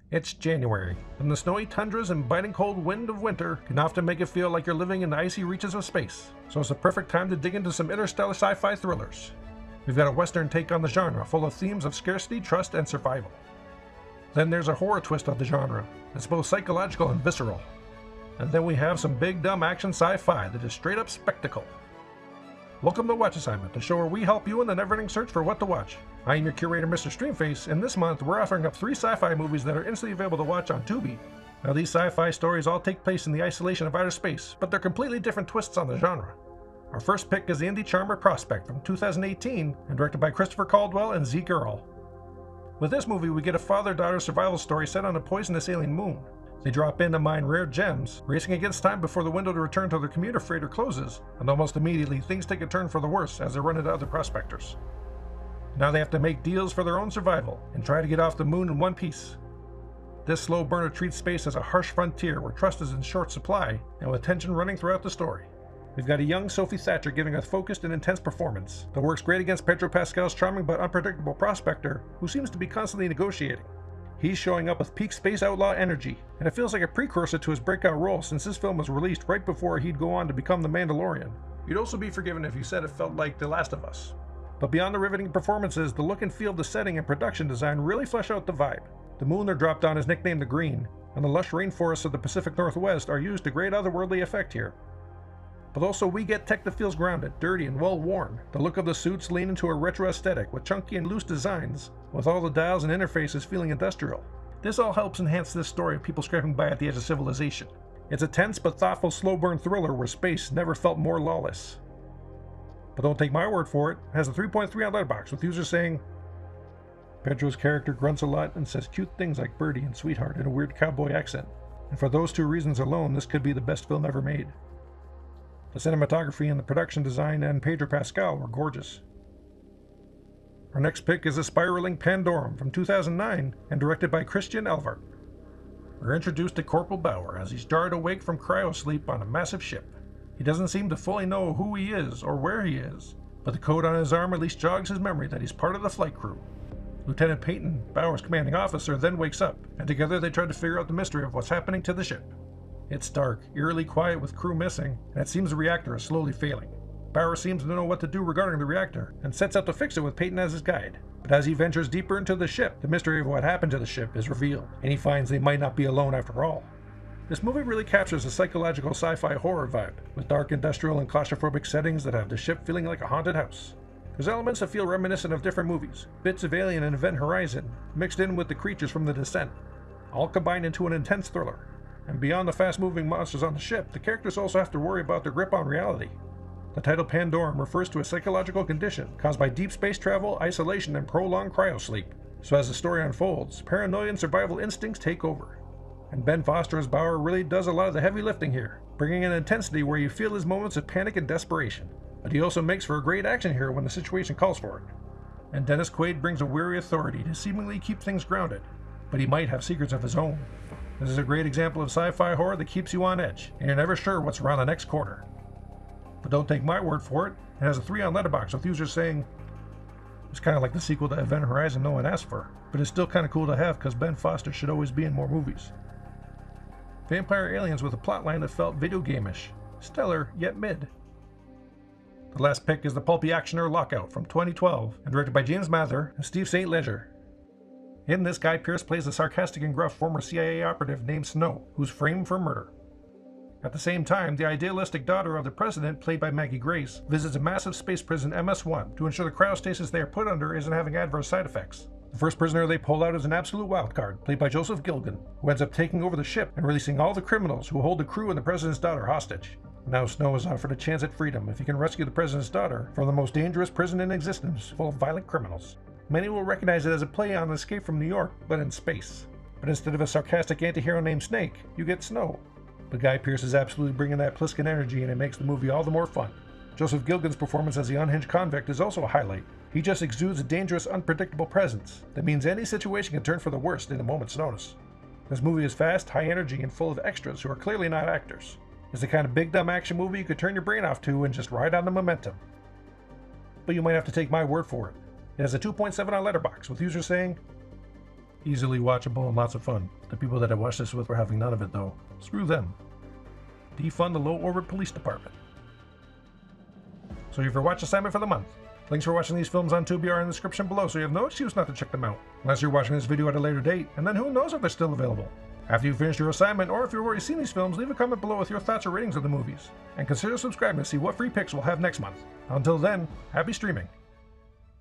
It's January, and the snowy tundras and biting cold wind of winter can often make it feel like you're living in the icy reaches of space, so it's the perfect time to dig into some interstellar sci-fi thrillers. We've got a western take on the genre, full of themes of scarcity, trust, and survival. Then there's a horror twist of the genre, that's both psychological and visceral. And then we have some big dumb action sci-fi that is straight up spectacle. Welcome to Watch Assignment, the show where we help you in the never-ending search for what to watch. I am your curator, Mr. Streamface, and this month we're offering up 3 sci-fi movies that are instantly available to watch on Tubi. Now these sci-fi stories all take place in the isolation of outer space, but they're completely different twists on the genre. Our first pick is the indie charmer Prospect from 2018 and directed by Christopher Caldwell and Zeke Earl. With this movie we get a father-daughter survival story set on a poisonous alien moon. They drop in to mine rare gems, racing against time before the window to return to their commuter freighter closes, and almost immediately things take a turn for the worse as they run into other prospectors. Now they have to make deals for their own survival and try to get off the moon in one piece. This slow burner treats space as a harsh frontier where trust is in short supply, and with tension running throughout the story. We've got a young Sophie Thatcher giving a focused and intense performance that works great against Pedro Pascal's charming but unpredictable prospector, who seems to be constantly negotiating. He's showing up with peak space outlaw energy, and it feels like a precursor to his breakout role since this film was released right before he'd go on to become the Mandalorian. You'd also be forgiven if you said it felt like The Last of Us. But beyond the riveting performances, the look and feel of the setting and production design really flesh out the vibe. The moon they're dropped on is nicknamed the Green, and the lush rainforests of the Pacific Northwest are used to great otherworldly effect here. But also we get tech that feels grounded, dirty, and well worn. The look of the suits lean into a retro aesthetic with chunky and loose designs, with all the dials and interfaces feeling industrial. This all helps enhance this story of people scraping by at the edge of civilization. It's a tense but thoughtful slow burn thriller where space never felt more lawless. But don't take my word for it, it has a 3.3 on Letterboxd, with users saying, Pedro's character grunts a lot and says cute things like birdie and sweetheart in a weird cowboy accent. And for those 2 reasons alone, this could be the best film ever made. The cinematography and the production design and Pedro Pascal were gorgeous. Our next pick is a spiraling Pandorum from 2009 and directed by Christian Elvart. We're introduced to Corporal Bauer as he's jarred awake from cryosleep on a massive ship. He doesn't seem to fully know who he is or where he is, but the code on his arm at least jogs his memory that he's part of the flight crew. Lieutenant Peyton, Bauer's commanding officer, then wakes up, and together they try to figure out the mystery of what's happening to the ship. It's dark, eerily quiet with crew missing, and it seems the reactor is slowly failing. Bauer seems to know what to do regarding the reactor, and sets out to fix it with Peyton as his guide. But as he ventures deeper into the ship, the mystery of what happened to the ship is revealed, and he finds they might not be alone after all. This movie really captures a psychological sci-fi horror vibe, with dark industrial and claustrophobic settings that have the ship feeling like a haunted house. There's elements that feel reminiscent of different movies, bits of Alien and Event Horizon, mixed in with the creatures from The Descent, all combined into an intense thriller. And beyond the fast-moving monsters on the ship, the characters also have to worry about their grip on reality. The title Pandorum refers to a psychological condition caused by deep space travel, isolation, and prolonged cryosleep. So as the story unfolds, paranoia and survival instincts take over. And Ben Foster as Bauer really does a lot of the heavy lifting here, bringing an intensity where you feel his moments of panic and desperation. But he also makes for a great action hero when the situation calls for it. And Dennis Quaid brings a weary authority to seemingly keep things grounded, but he might have secrets of his own. This is a great example of sci-fi horror that keeps you on edge, and you're never sure what's around the next corner. But don't take my word for it, it has a 3 on Letterboxd with users saying, it's kind of like the sequel to Event Horizon no one asked for, but it's still kind of cool to have because Ben Foster should always be in more movies. Vampire aliens with a plotline that felt video game-ish, stellar yet mid. The last pick is the pulpy actioner Lockout from 2012 and directed by James Mather and Steve St. Ledger. In this, Guy Pearce plays a sarcastic and gruff former CIA operative named Snow, who's framed for murder. At the same time, the idealistic daughter of the president, played by Maggie Grace, visits a massive space prison MS-1 to ensure the cryostasis they are put under isn't having adverse side effects. The first prisoner they pull out is an absolute wildcard, played by Joseph Gilgun, who ends up taking over the ship and releasing all the criminals who hold the crew and the president's daughter hostage. Now Snow is offered a chance at freedom if he can rescue the president's daughter from the most dangerous prison in existence, full of violent criminals. Many will recognize it as a play on Escape from New York, but in space. But instead of a sarcastic anti-hero named Snake, you get Snow. But Guy Pearce is absolutely bringing that Pliskin energy, and it makes the movie all the more fun. Joseph Gilgun's performance as the unhinged convict is also a highlight. He just exudes a dangerous, unpredictable presence that means any situation can turn for the worst in a moment's notice. This movie is fast, high energy, and full of extras who are clearly not actors. It's the kind of big dumb action movie you could turn your brain off to and just ride on the momentum. But you might have to take my word for it. It has a 2.7 on Letterboxd, with users saying, Easily watchable and lots of fun. The people that I watched this with were having none of it though. Screw them. Defund the low orbit police department. So your watch assignment for the month. Links for watching these films on Tubi are in the description below, so you have no excuse not to check them out. Unless you're watching this video at a later date, and then who knows if they're still available. After you've finished your assignment, or if you've already seen these films, leave a comment below with your thoughts or ratings of the movies. And consider subscribing to see what free picks we'll have next month. Until then, happy streaming.